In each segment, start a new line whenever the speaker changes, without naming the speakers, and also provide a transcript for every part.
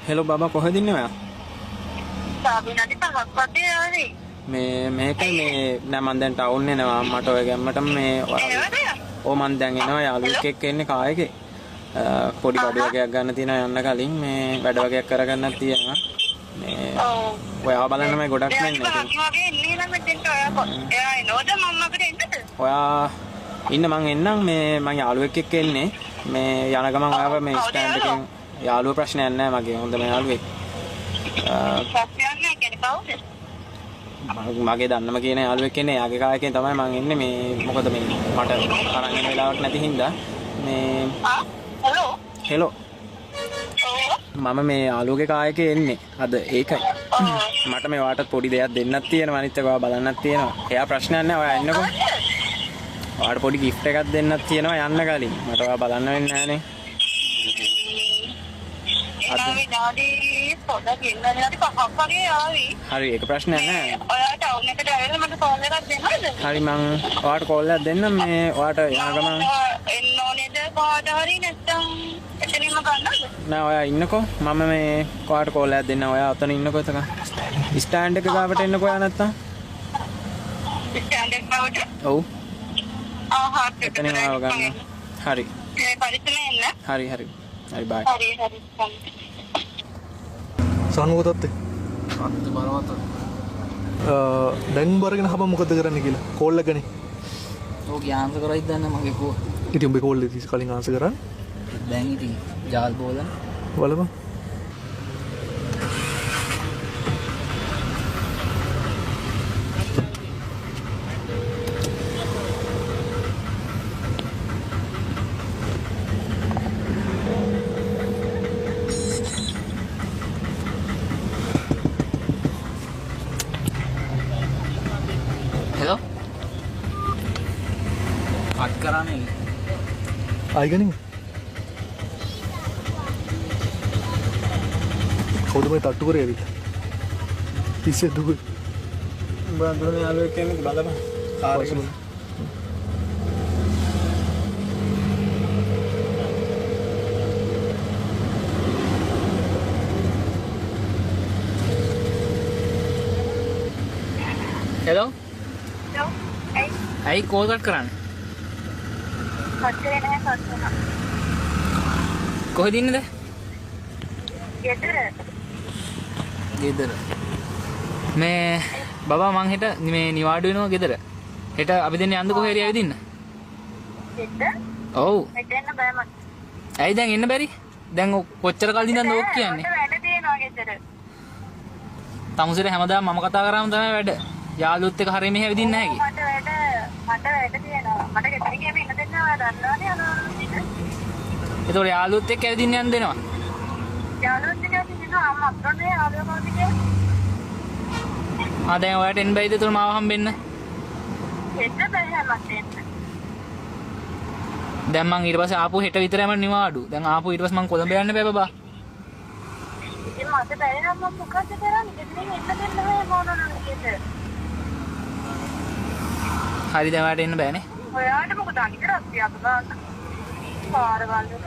Hello බබා කොහෙද ඉන්නේ ඔයා?
සාබිනාටි පහක් වගේ ආවේ.
මේක නෑ මං දැන් ටවුන් එනවා මට ඔය ගැම්මට මේ මං දැන් එනවා යාළුවෙක් එක්ක එන්නේ කායකේ. පොඩි බඩු වගේක් ගන්න තියෙනවා යන්න කලින් මේ වැඩ වගේක් කරගන්නත් තියෙනවා. මේ ඔයා බලන්න මම ගොඩක් මෙන්නේ. ඔයා ඉන්න මං එන්නම් මේ මං යාළුවෙක් එක්ක එන්නේ. මේ යන ගමන් ඔයාව මේ ස්ටෑන්ඩ් එකෙන් යාළුව ප්‍රශ්නයක් නෑ මගේ හොඳම යාළුවෙක්. මගේ දන්නම කියන යාළුවෙක් ඉන්නේ. යාගේ කායකෙන් තමයි මං එන්නේ මේ මොකද මේ මට අරන් එන වෙලාවක් නැති හින්දා මේ හෙලෝ මම මේ යාළුවගේ කායකේ එන්නේ අද ඒකයි. මට මේ වාටත් පොඩි දෙයක් දෙන්නත් තියෙනවා අනිත් එක ඔයා බලන්නත් තියෙනවා. එයා ප්‍රශ්නයක් නෑ ඔයා එන්නකෝ. ඔයාට පොඩි gift එකක් දෙන්නත් තියෙනවා යන්න කලින්. මට ඔයා බලන්න වෙන්නේ නෑනේ. හරි ඒක ප්‍රශ්නයක් නෑ.
ඔයාට ටවුන් එකට ඇවිල්ලා මට කෝල් එකක් දෙන්නවද?
හරි මං ඔයාට කෝල් එකක් දෙන්නම් මේ ඔයාට යන ගමන්
එන්න ඕනේද කොහාට හරි නැත්නම් එතනින්ම ගන්නවද?
නෑ ඔයා ඉන්නකෝ මම මේ ඔයාට කෝල් එකක් දෙන්නම්. ඔයා ඔතන ඉන්නකෝ එතක. ස්ටෑන්ඩ් එක ගාවට එන්නකෝ ඔයා නැත්තම්.
ස්ටෑන්ඩ් එක ගාවට?
ඔව්.
එතනින්
ආව ගන්න. හරි.
මේ පරිස්සමෙන් එන්න.
හරි බයි.
හරි.
සානුවතත්තේ දැන් බරගෙන හම මොකද කරන්න කියලා කෝල්ල ගන
ඕක ආන්ස කරයි දන්න මගේ කෝ
ඉති උඹේ කෝල්ල තිස් කලින් ආස කරන්න
දැන් ඉතින් ජාල් බෝල
බලම ආයිගනින් කවුද මේ තට්ටු කරේ ඇවිත් තිස්සේ දුක
බඳුන යාළුවෙක් කෙනෙක් බලපන් කාර් එක
හෙලෝ ඇයි කෝල් කට් කරන්නේ කොහෙද ඉන්නද? ගෙදර. මේ බබා මං හෙට මේ නිවාඩු වෙනවා ගෙදර. හෙට අපි දෙන්නේ යන්න කොහේ හරි ඇවිදින්න.
හෙට?
ඔව්.
හෙට එන්න බෑ මට.
ඇයි දැන් එන්න බැරි? දැන් කොච්චර කල් ඉඳන්ද ඕක කියන්නේ?
මට වැඩ තියෙනවා ගෙදර.
තමුසෙට හැමදාම මම කතා කරාම තමයි වැඩ. යාළුවොත් එක්ක හරිය මෙහෙ ඇවිදින්න නැහැ කි.
මට වැඩ තියෙනවා. මට ගෙදර ගියම ඉන්න දෙන්න ඔයා දන්නවනේ අනේ.
ඒතකොට යාළුවොත් එක්ක ඇවිදින්න යන්න දෙනවා.
යාළුවොත් එක්ක ඇවිදින්න අම්මා අප්‍රෝනේ යාළුවෝ කවුද කියන්නේ?
දැන් ඔයාට එන්න බැයිද ඒතකොට මාව හම්බෙන්න?
එන්න බෑ මට එන්න.
දැන් මං ඊට පස්සේ ආපු හෙට විතරම නිවාඩු. දැන් ආපු ඊට පස්සේ මං කොළඹ යන්න බෑ බබා.
ඉතින් මට බැරි නම් මම මොකද කරන්නේ? ගෙදරින් එන්න දෙන්න බෑ මොනවද ගෙදර.
හරි දැන් ඔයාට එන්න බෑනේ.
ඔයාට මොකද අනිකර අපියක් ගන්න. පාරවල් වල.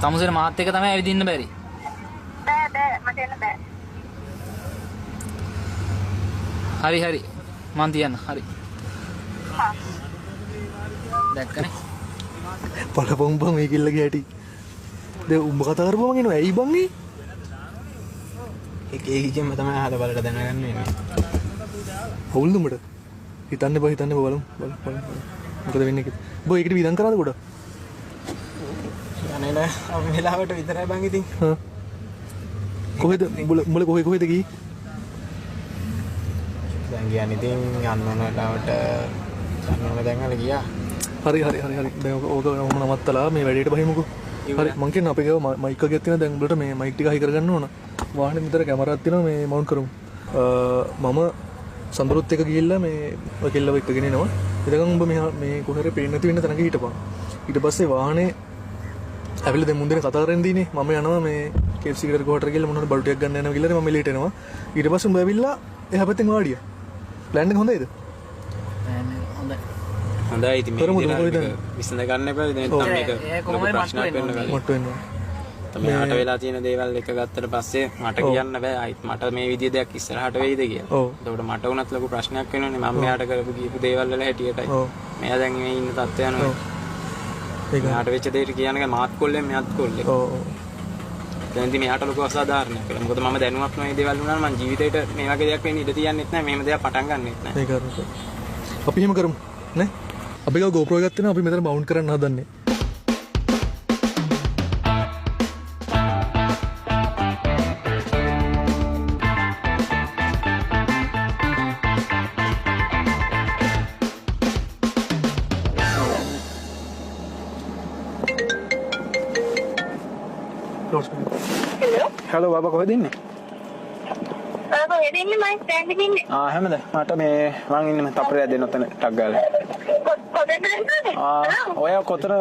තමුසෙට මාත් එක්ක තමයි ඇවිදින්න බැරි.
බෑ මට එන්න බෑ.
හරි මං තියන්න හරි. දැක්කනේ.
බලපොම් බං මේ කිල්ලගේ ඇටි. දැන් උඹ කතා කරපුවම එනවා ඇයි බං ඒ?
ඒකෙම තමයි අහලා බලලා දැනගන්න වෙන්නේ.
හවුල්ද උඹට? හිතන්න බලමු. මොකද වෙන්නේ කියලා. උඹ ඒකට විඳන් කරාද ගොඩ?
අනේ නෑ අපි වෙලාවට විතරයි බං ඉතින්.
හා. කොහෙද උඹල කොහෙද ගියේ?
දැන් කියන්නේ ඉතින් යන්න ඕන වෙලාවට යන්න ඕන දැන් අර ගියා.
හරි. දැන් ඕක නවත්තලා මේ වැඩේට බහිමුකෝ. හරි මං කියන්නේ අපේ ගාව මයික් එකක් තියෙනවා දැන් උඹලට මේ මයික් ටික හයි කරගන්න ඕන. වාහනේ විතර කැමරාවක් තියෙනවා මේ මවුන්ට් කරමු. මම සඳරුත් එක ගිහිල්ලා මේ ඔය කෙල්ලව එක්කගෙන එනවා. එතකන් උඹ මේ කොහේ පේන්නේ නැති වෙන්න තැනක හිටපන්. ඊට පස්සේ වාහනේ ඇවිල්ලා දැන් මුන්දේ කතා කරන් දීනේ. මම යනවා මේ KFC එකට කොහටද ගිහලා මොනවද බඩු ටිකක් ගන්න යනවා කියලා මම එළියට එනවා. ඊට පස්සේ උඹ ඇවිල්ලා එහා පැත්තෙන් වාඩියා. ප්ලෑන් එක හොඳයිද?
හොඳයි ඉතින් මේ විසඳ ගන්න එපා. දැන් මේක කොහොමද ප්‍රශ්නයක් වෙන්න බෑ.
මට වෙනවා.
මෙයාට වෙලා තියෙන දේවල් එක ගත්තට පස්සේ මට කියන්න බෑ ආයිත් මට මේ විදිය දෙයක් ඉස්සරහට වෙයිද කියලා.
ඔව්.
එතකොට මට උනත් ලොකු ප්‍රශ්නයක් වෙනවනේ මම මෙයාට කරපු කියපු දේවල් වල හැටියටයි.
ඔව්.
මෙයා දැන් මේ ඉන්න තත්ත්වය යනවා.
ඒක
මෙයාට වෙච්ච දෙයට කියන්නේ මාත් කොල්ලෙන් මෙයාත් කොල්ලෙන්.
ඔව්
දැන් ඉතින් මෙයාට ලොකු අසාධාරණයක් කියලා. මොකද මම දැනුවත් මේ දේවල් වුණා නම් මං ජීවිතේට මේ වගේ දෙයක් වෙන්න ඉඩ තියන්නෙත් නැහැ. මෙහෙම දෙයක් පටන් ගන්නෙත් නැහැ.
ඒක හරි. අපි එහෙම කරමු නේ. අපි ගාව GoPro එකක් තියෙනවා අපි මෙතන මවුන්ට් කරන්න හදන්නේ.
හලෝ බබා කොහෙද ඉන්නේ?
කොහෙද ඉන්නේ මම ස්ටෑන්ඩ් එකේ ඉන්නේ.
හැමද මට මේ මං ඉන්නේ තප්පරයක් දෙන්න ඔතන ටක් ගාලා.
කොහෙද ඉන්නේ?
ඔය කොතන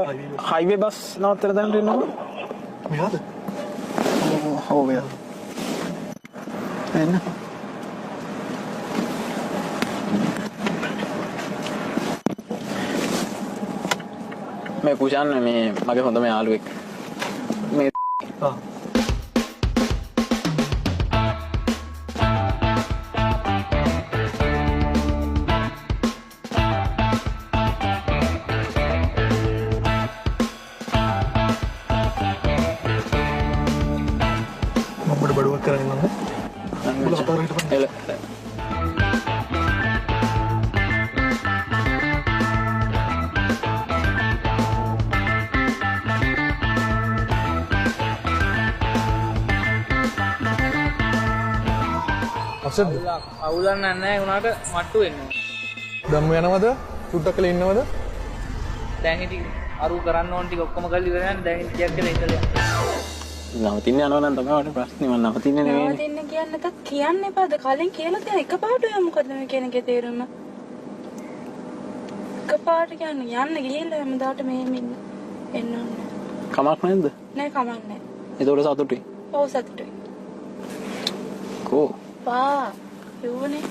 හයිවේ බස් නවත්තලා දැන් ඉන්නකො?
මෙයාද?
ඔව් මෙයා. එන්න. මේ කුෂාන් මේ මගේ හොඳම යාළුවෙක්. මේ
ආ මම්බඩ බඩුවක් කරගෙන යනවා.
එල
අසද්ද
අවුලන්න නැහැ උනාට මට්ටු වෙන්න.
ධම්ම යනවද? සුට්ටක් කළේ ඉන්නවද?
දැන් ඉතින් අරු කරන්න ඕන ටික ඔක්කොම කරලා ඉවර යන දැන් ටිකක් කියලා ඉඳලා.
නවතින්න යනවා නම් තමයි මට ප්‍රශ්නේ. මම නවතින්නේ නෙවෙයි.
නවතින්න කියන්න නැතත් කියන්න එපාද? කලින් කියලා තියෙන එකපාරට යමු මොකද මේ කියන එකේ තේරුම? එකපාරට කියන්න යන්න ගිහිල්ලා හැමදාට මෙහෙම එන්න ඕනේ.
කමක් නැද්ද?
නෑ කමක් නෑ.
ඒතකොට සතුටුයි.
ඔව් සතුටුයි.
කෝ
පා යෝනේ.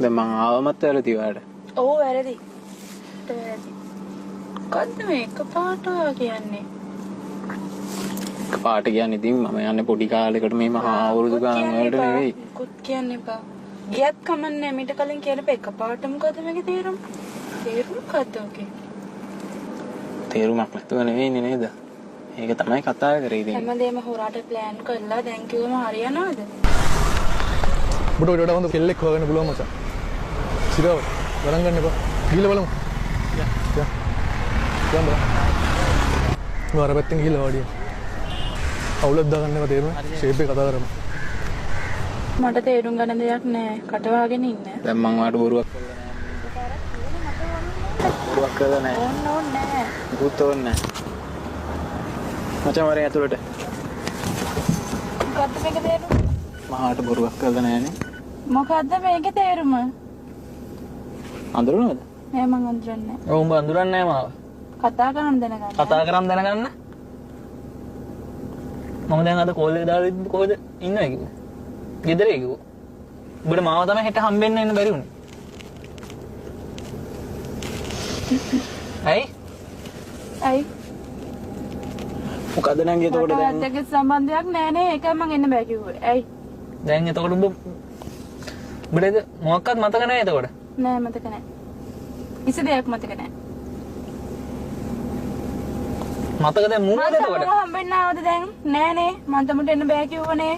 දැන් මං ආවමත් වැරදි වාට.
ඔව් වැරදි. වැරදි. මොකද්ද මේ එකපාරට කියන්නේ?
පාට කියන්නේ ඉතින් මම යන්නේ පොඩි කාලෙකට මේ මහා අවුරුදු ගාන වලට නෙවෙයි.
කුත් කියන්න එපා. ගියත් කමන්නේ මීට කලින් කියන එකපාරට මොකද මේකේ තේරුම? තේරුම මොකද්ද ඔකේ?
තේරුමක් නැතුව නෙවෙයිනේ නේද? ඒක තමයි කතා කරේ ඉතින්.
හැමදේම හොරාට ප්ලෑන් කරලා දැන් කිව්වම හරියනවද?
බුඩ වඩ හොඳ කෙල්ලෙක් හොයාගන්න පුළුවන් මචං. සිරව ගණන් ගන්න එපා. ගිහලා බලමු. යා. යන්න. මම අර පැත්තෙන් ගිහලා වාඩිය. අවුලක් දාගන්න එපා තේරුණා? ෂේප් එක කතා කරමු.
මට තේරුම් ගන්න දෙයක් නෑ. කට වහගෙන ඉන්න.
දැන් මං වාට බොරුවක් කරලා නැහැ.
ඕන්න නෑ.
පුත් ඕන්නේ නැහැ. මචං වරේ ඇතුළට.
මොකද්ද මේකේ තේරුම?
මහාට බොරුවක් කරලා නැහැනේ.
මොකද්ද මේකේ තේරුම?
අඳුරනවද?
නෑ මං අඳුරන්නේ නෑ.
ඔව් උඹ අඳුරන්නේ නැහැ මාව.
කතා කරන් දැනගන්න.
කතා කරන් දැනගන්න. මම දැන් අද කෝල් එක දාලා ඉන්නේ කොහෙද ඉන්නවද කිව්වා. ගෙදර කිව්වා. උඹට මාව තමයි හෙට හම්බෙන්න එන්න බැරි වුණේ. ඇයි?
ඇයි?
මොකද නම් එතකොට දැන්
මට ඇත්තට සම්බන්ධයක් නෑ නේ. ඒකයි මං එන්න බෑ කිව්වේ. ඇයි?
දැන් එතකොට උඹට මොකක්වත් මතක නැහැ එතකොට.
නෑ මතක නෑ. කිසි දෙයක් මතක නෑ.
මතක දැන් මූත්
මට
එතකොට.
හම්බෙන්න ආවද දැන්? නෑනේ. මං තමට එන්න බෑ කිව්වනේ.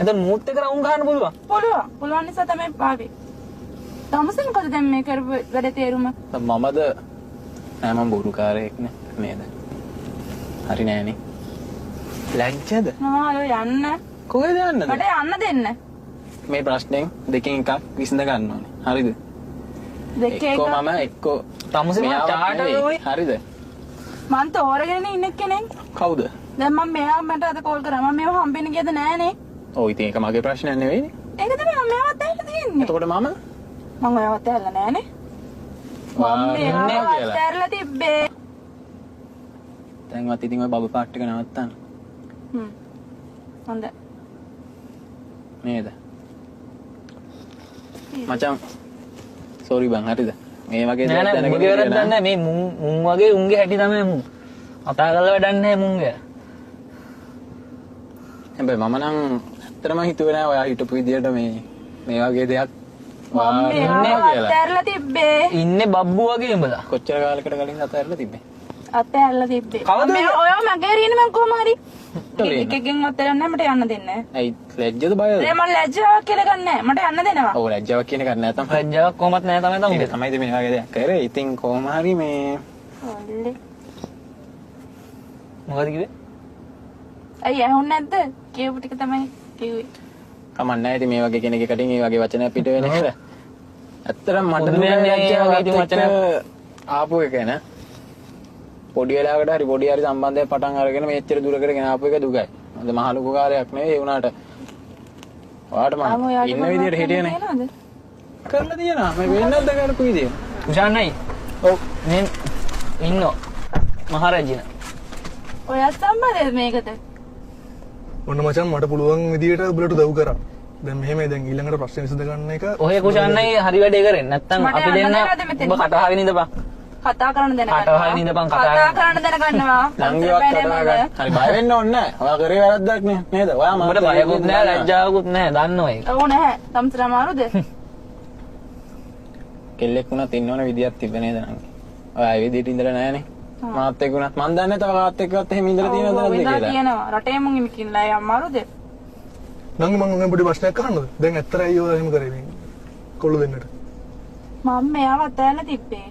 එතන මූත් එක රවුම් ගහන්න පුළුවන්.
පුළුවන්. පුළුවන් නිසා තමයි ආවේ. තමසන් මොකද දැන් මේ කරපු වැඩ තේරුම?
මමද නෑ මම බොරුකාරයෙක් නේද? හරි නෑනේ. ලැජ්ජද?
නෝලෝ යන්න.
කොහෙද යන්නද?
මට යන්න දෙන්න.
මේ ප්‍රශ්නෙන් දෙකෙන් එකක් විසඳ ගන්න ඕනේ. හරිද?
දෙකේ
එක්කෝ
එක
මම එක්කෝ
තමුසේ මම
මෙයාවත්
චාටර්
නෙවෙයි.
ඕයි.
හරිද?
මං තෝරගෙන ඉන්න කෙනෙක්.
කවුද?
දැන් මම මෙයා මට අද කෝල් කරා. මම මේව හම්බෙන්න ගියද නෑනේ.
ඔව් ඉතින් ඒක මගේ ප්‍රශ්නයක් නෙවෙයිනේ.
ඒක තමයි මම මේවත් ඇල්ල තියෙන්නේ.
එතකොට මම
මම ඔයාවත් ඇල්ල නෑනේ. මම
ඉන්නේ
මේවත්
කියලා.
ඇල්ල තිබ්බේ.
දැන්වත් ඉතින් ඔය බබ පාට් එක නවත්තන්න.
හොඳයි.
නේද? මචං සෝරි බං හරිද? මේ වගේ
නෑ නෑ උඹගේ වැරද්දක් නෑ මේ මුන් වගේ උන්ගේ හැටි තමයි මුන්. කතා කරලා වැඩක් නැහැ මුංගේ.
හැබැයි මම නම් ඇත්තටම හිතුවේ නෑ ඔයා හිටපු විදියට මේ වගේ දෙයක්
මම මෙයාව අතහැරලා තිබ්බේ.
ඉන්නේ බබ්බු වගේ උඹලා.
කොච්චර කාලයකට කලින් අතහැරලා තිබ්බේ?
අතහැරලා තිබ්බේ.
කවුද?
ඔයා මගේ හරියන්නේ මං කොහම හරි. එකකින් අතහැරන්න මට යන්න දෙන්නේ නැහැ.
ඇයි ලැජ්ජද බයද?
මම ලැජ්ජාවක් කියලා ගන්නෑ. මට යන්න දෙනවා.
ඔව් ලැජ්ජාවක් කියන එකක් නෑ තමයි.
ලැජ්ජාවක් කොහොමත් නැහැ තමයි
ඒක තමයි මේ වගේ දෙයක් කරේ. ඉතින් කොහොම හරි මේ
ඔල්ලේ.
මොකද කිව්වේ?
අයියා ඇහුන්නේ නැද්ද? කියපු ටික තමයි කිව්වේ.
කමන්නේ ඉතින් මේ වගේ කෙනෙක් කටින් මේ වගේ වචනයක් පිට වෙන එක. ඇත්තටම මට
බුදු දහමේ
ලැජ්ජාවක්
වගේ
වචනයක් ආපු එක නේ. පොඩි වෙලාවකට හරි පොඩි හරි සම්බන්ධයක් පටන් අරගෙන මෙච්චර දුරකට ගෙන ආපු එක දුකයි. මොකද මහ ලොකු කාර්යයක් නෙවෙයි ඒ වුණාට. ඔයාට මම ඉන්න විදියට හිටියනේ. කරලා තියනවා. මම වෙන්නත් කරපු විදිය.
කුෂාන්නයි.
ඔව්.
මේ ඉන්නෝ. මහරජින.
ඔයත් සම්බන්ධද මේකට?
ඔන්න මචං මට පුළුවන් විදියට උඹලට උදව් කරා. දැන් මෙහෙම දැන් ඊළඟට ප්‍රශ්න විසඳ ගන්න එක
ඔහේ කුෂාන්නයි හරි වැඩේ කරන්නේ. නැත්තම්
මට
අපි
යන්න
දෙන්න
දෙන්නද මෙතන?
ඔබ කතාවගෙන ඉඳපන්.
කතා කරන්න දැනගන්නවා.
කතාවගෙන ඉඳපන් කතා
කරන්න දැනගන්නවා.
නංගිවත් කතා ගන්න. හරි බය වෙන්න ඕනේ නැහැ. ඔයා කරේ වැරද්දක් නේ නේද? ඔයා
උඹට බයකුත් නැහැ ලැජ්ජාවකුත් නැහැ දන්නව ඒක.
ඔව් නැහැ. තමතර අමාරුද?
කෙල්ලෙක් වුණත් ඉන්න ඕන විදියක් තිබ්බ නේද නංගි? ඔයා ඒ විදියට ඉඳලා නැහනේ. මාත් එක්ක වුණත් මන් දන්නේ තව කාත් එක්කවත් එහෙම ඉඳලා තියෙනවද නැද්ද කියලා.
තියෙනවා. රටේ මුන් ඉමිකින්ලා ඒ අමාරුද?
නංගි මම උගෙන් පොඩි ප්‍රශ්නයක් අහන්නද? දැන් ඇත්තරයි ඔය එහෙම කරේ මේ කොල්ල දෙන්නට.
මම මෙයාව අතහැරලා තිබ්බේ.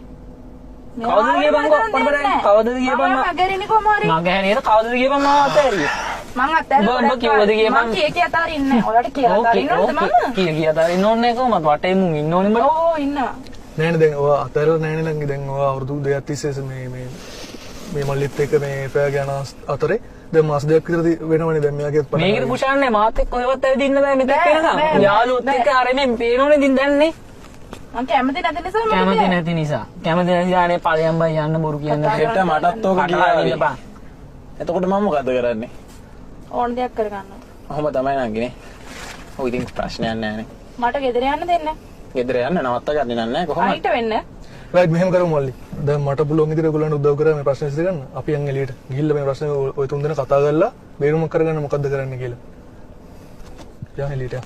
කවුද ගියපන් කොහොමද කවුද ගියපන්
මගේ රිනි කොමාරි.
මගේ හැනේද කවුද ගියපන් මම අතෑරියේ.
මං අතහැරලා
උඹ කිව්වද ගියපන්?
මං කී අතාරින්නේ නැහැ. ඔයාලට කියලා අතාරින්නවද මම?
කී අතාරින්න ඕනේ කොහොමද වටේ මුන් ඉන්න ඕනේ බල.
ඕ ඉන්නවා.
නෑනේ දැන් ඔය අතරලා නෑනේ නංගි දැන් ඔය අවුරුදු දෙකක් තිස්සේ මේ මල්ලිත් එක්ක මේ පෑ යන අතරේ දැන් මාස දෙකක් විතර වෙනවනේ දැන් මෙයාගේ
මේකට කුෂාන්නේ මාත් එක්ක කොහෙවත් ඇවිදින්න බෑ මෙතෙක් වෙනකම්. යාළුවොත් එක්ක අරනේ පේනෝනේ ඉතින් දැන්නේ.
මං කැමති නැති නිසා මම
කැමති නැති නිසා. කැමති නැති යානේ ඵලයන් බයි යන්න බොරු කියන්න.
හෙට මටත් ඕක කියාවි. එතකොට මම මොකද කරන්නේ?
ඕන දෙයක් කරගන්නවා.
ඔහොම තමයි නංගිනේ. ඔය ඉතින් ප්‍රශ්නයක් නෑනේ.
මට ගෙදර යන්න දෙන්න.
ගෙදර යන්න නවත්ත ගන්නේ නැහැ කොහොමද?
අයිට වෙන්න.
රයිට් මෙහෙම කරමු මල්ලි. දැන් මට පුළුවන් විදිහට ඔයගොල්ලන්ට උදව් කරා මේ ප්‍රශ්නේ විසඳ ගන්න. අපි යන් එළියට ගිහිල්ලා මේ ප්‍රශ්නේ ඔය තුන් දෙනා කතා කරලා බේරුමක් කරගන්න මොකද්ද කරන්න කියලා. යන් එළියට.